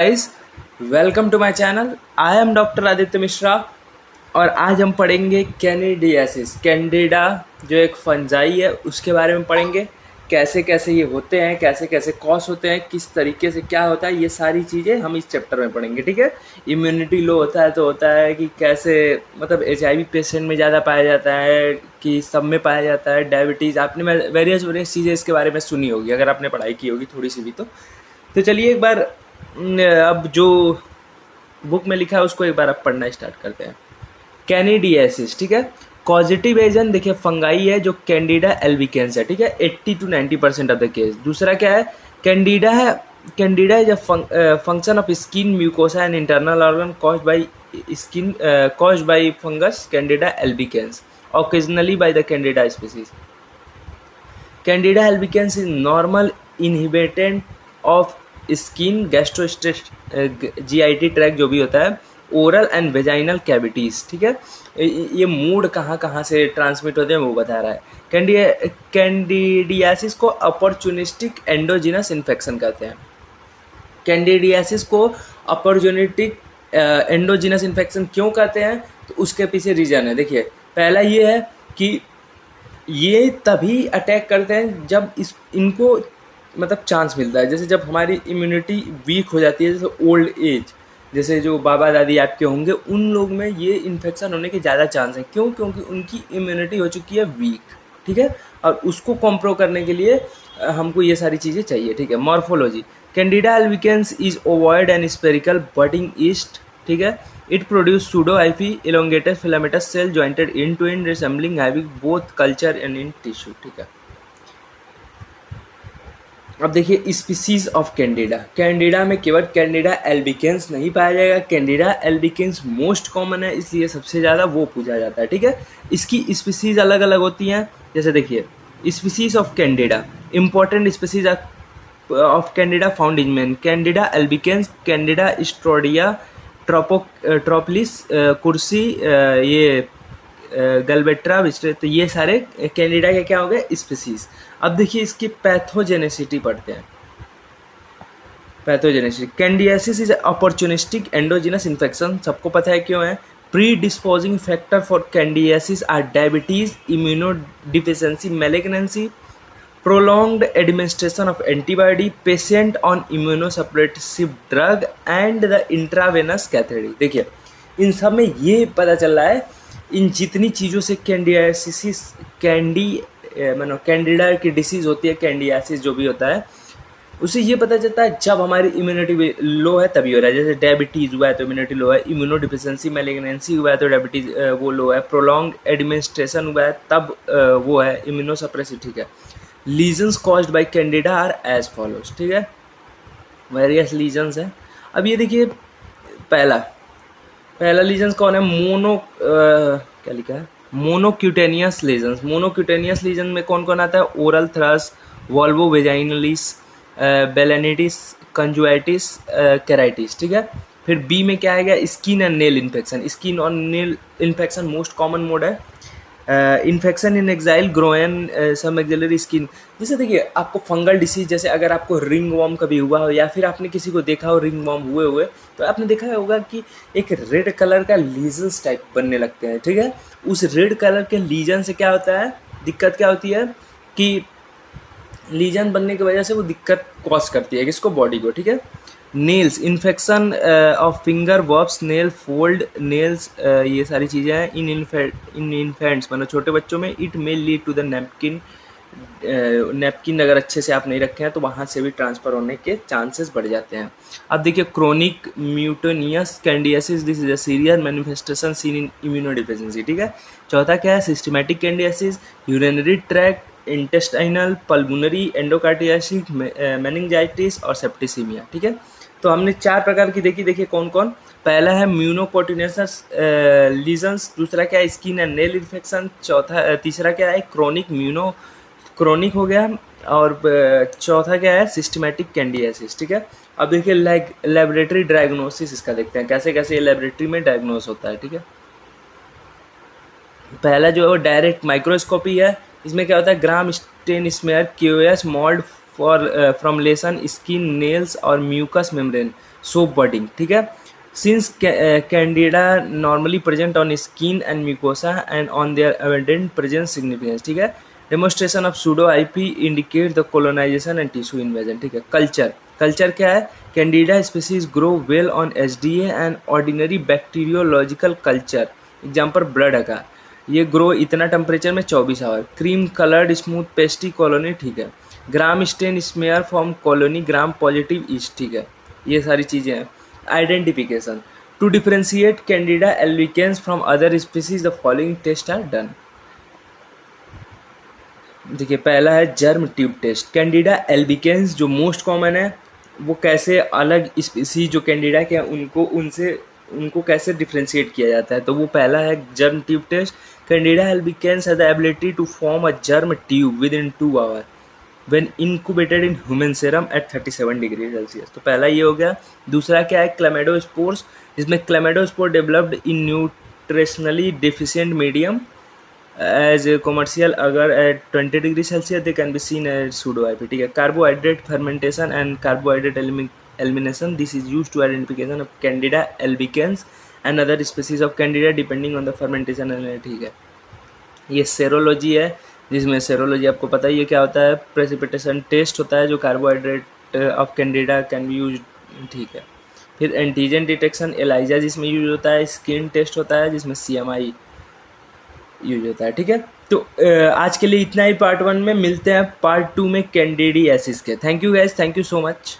Guys, welcome to my channel. I am doctor Aditya Mishra और आज हम पढ़ेंगे कैनिडियासिस। कैंडिडा जो एक फंजाई है उसके बारे में पढ़ेंगे। कैसे कैसे ये होते हैं, कैसे कैसे कॉज होते हैं, किस तरीके से क्या होता है, ये सारी चीज़ें हम इस चैप्टर में पढ़ेंगे। ठीक है। इम्यूनिटी लो होता है तो होता है कि कैसे, मतलब HIV पेशेंट में ज़्यादा पाया जाता है कि सब में पाया जाता है। डायबिटीज़ आपने वेरियस वेरियस चीज़ें इसके बारे में सुनी होगी अगर आपने पढ़ाई की होगी थोड़ी सी भी। तो चलिए एक बार अब जो बुक में लिखा है उसको एक बार अब पढ़ना स्टार्ट करते हैं। कैनिडियासिस, ठीक है। पॉजिटिव एजेंट देखिए फंगाई है जो कैंडिडा एल्बिकेंस है, ठीक है। 80 to 90% ऑफ द केस। दूसरा क्या है, कैंडिडा है। Candida is a function of skin mucosa and internal organ caused by skin caused by fungus Candida albicans occasionally by the candida species. Candida albicans is normal inhabitant of skin गैस्ट्रोस्टेट GIT tract जो भी होता है, oral and vaginal cavities, ठीक है। ये mood कहाँ कहाँ से ट्रांसमिट होते हैं वो बता रहा है। कैंडिडियासिस को अपॉर्चुनिस्टिक एंडोजिनस इन्फेक्शन कहते हैं। कैंडिडियासिस को अपॉर्चुनिस्टिक एंडोजिनस इन्फेक्शन क्यों कहते हैं, तो उसके पीछे रीज़न है। देखिए, पहला ये है कि ये तभी अटैक करते हैं जब इनको मतलब चांस मिलता है। जैसे जब हमारी इम्यूनिटी वीक हो जाती है, जैसे ओल्ड एज, जैसे जो बाबा दादी आपके होंगे उन लोग में ये इन्फेक्शन होने के ज़्यादा चांस हैं। क्यों? क्योंकि उनकी इम्यूनिटी हो चुकी है वीक, ठीक है। और उसको कॉम्प्रो करने के लिए हमको ये सारी चीज़ें चाहिए, ठीक है। Morphology, Candida albicans is ovoid and spherical budding yeast, ठीक है। It produce pseudo-hyphae elongated filamentous cell jointed end to end resembling having both culture and in tissue, ठीक है। अब देखिए स्पीसीज ऑफ कैंडिडा। कैंडिडा में केवल कैंडिडा एल्बिकेंस नहीं पाया जाएगा। कैंडिडा एल्बिकेंस मोस्ट कॉमन है, इसलिए सबसे ज़्यादा वो पूछा जाता है, ठीक है। इसकी स्पीसीज अलग अलग होती हैं। जैसे देखिए, species of Candida, important species of Candida found in man, Candida albicans, Candida स्ट्रोडिया, ट्रोपोलिस कुर्सी, ये गलबेट्रा विस्ट्रे, तो ये सारे कैंडिडा के क्या हो गए, स्पीसीज। अब देखिए इसकी पैथोजेनेसिटी पढ़ते हैं। Pathogenicity, candidiasis is opportunistic endogenous infection, सबको पता है क्यों है। Predisposing factor for candidiasis are diabetes, immunodeficiency, malignancy, prolonged administration of antibody, patient on immunosuppressive drug and the intravenous cathetery। देखिए इन सब में ये पता चल रहा है, इन जितनी चीज़ों से कैंडियासिस कैंडिडा की डिसीज़ होती है, कैंडियासिस जो भी होता है, उससे ये पता चलता है जब हमारी इम्यूनिटी लो है तभी हो रहा है। जैसे डायबिटीज़ हुआ है तो इम्यूनिटी लो है, इम्यूनोडिफिशियंसी मैलिग्नेंसी हुआ है तो डायबिटीज़ वो लो है, प्रोलॉन्ग एडमिनिस्ट्रेशन हुआ है तब वो है इम्यूनोसप्रेसिव, ठीक है। Lesions caused by Candida are as follows, ठीक है। वेरियस लीजन्स हैं। अब ये देखिए, पहला लीजन्स कौन है, क्या लिखा है, मोनोक्यूटेनियस लीजन्स। मोनोक्यूटेनियस लीजन में कौन कौन आता है, oral thrush, vulvovaginitis, balanitis, conjunctivitis, keratitis, ठीक है। फिर बी में क्या आएगा, skin and nail infection. Skin और nail infection most common mode है। Infection in axilla, groin, some axillary skin. जैसे देखिए आपको फंगल डिसीज, जैसे अगर आपको रिंग वॉर्म कभी हुआ हो या फिर आपने किसी को देखा हो रिंग वॉर्म हुए तो आपने देखा होगा कि एक रेड कलर का लीजन्स टाइप बनने लगते हैं, ठीक है। उस रेड कलर के लीजन से क्या होता है, दिक्कत क्या होती है कि लीजन बनने की वजह से वो दिक्कत कॉज करती है किसको, बॉडी को, ठीक है। Nails, infection of finger, verbs, nail, fold nails, ये सारी चीज़ें हैं। इन इन्फेंट्स मतलब छोटे बच्चों में, it may lead to the napkin अगर अच्छे से आप नहीं रखे हैं तो वहाँ से भी ट्रांसफ़र होने के चांसेस बढ़ जाते हैं। अब देखिए chronic mucocutaneous candidiasis, this is a serious manifestation seen in immunodeficiency, ठीक है। चौथा क्या है, systematic candidiasis, urinary tract, intestinal, pulmonary, endocarditis, meningitis और सेप्टिसीमिया, ठीक है। तो हमने 4 प्रकार की देखी। देखिए कौन कौन, पहला है म्यूनोकोटिनेस लीजन्स, दूसरा क्या है स्किन एंड नेल इन्फेक्शन, तीसरा क्या है क्रोनिक हो गया, और चौथा क्या है सिस्टमैटिक कैंडियासिस, ठीक है। अब देखिए लेबोरेटरी डायग्नोसिस इसका देखते हैं, कैसे कैसे ये लेबोरेटरी में डायग्नोस होता है, ठीक है। पहला जो है वो डायरेक्ट माइक्रोस्कोपी है। इसमें क्या होता है, gram stain smear, QS mould for from lesion, skin, nails और म्यूकस मेम्ब्रेन। सोप बडिंग, ठीक है। Since Candida normally present on skin and mucosa and on there evident presence significance, ठीक है। Demonstration of pseudohyphae indicate the colonisation and tissue invasion, ठीक है। Culture, culture क्या है? Candida species grow well on SDA and ordinary bacteriological culture, example blood agar, ये grow इतना temperature में 24 hour. Cream coloured smooth pasty colony, ठीक है। Gram stain smear from colony gram positive yeast, ठीक है। ये सारी चीज़ें हैं। Identification, to differentiate Candida albicans from other species the following test are done. देखिए पहला है germ tube test. Candida albicans जो मोस्ट कॉमन है, वो कैसे अलग स्पीसीज जो कैंडिडा के हैं उनको कैसे डिफ्रेंशिएट किया जाता है, तो वो पहला है germ tube test. Candida albicans has the ability to form a germ tube within 2 hour when incubated in human serum at 37 degree Celsius, तो पहला ये हो गया। दूसरा क्या है? क्लेमेडोस्पोर्स, जिसमें chlamydospore developed in nutritionally deficient medium as a commercial agar at 20 degree Celsius they can be seen as pseudohyphae, ठीक है। Carbohydrate fermentation and carbohydrate elimination, this is use to identification of Candida albicans and other species of Candida depending on the fermentation, ठीक है। ये serology है, जिसमें serology आपको पता ही है क्या होता है, प्रेसिपिटेशन टेस्ट होता है जो carbohydrate of Candida can be use, ठीक है। फिर एंटीजन डिटेक्शन एलाइजा जिसमें यूज होता है, स्किन टेस्ट होता है जिसमें CMI यूज होता है, ठीक है। तो आज के लिए इतना ही पार्ट 1 में, मिलते हैं पार्ट 2 में कैंडिडियासिस के। Thank you guys, thank you so much.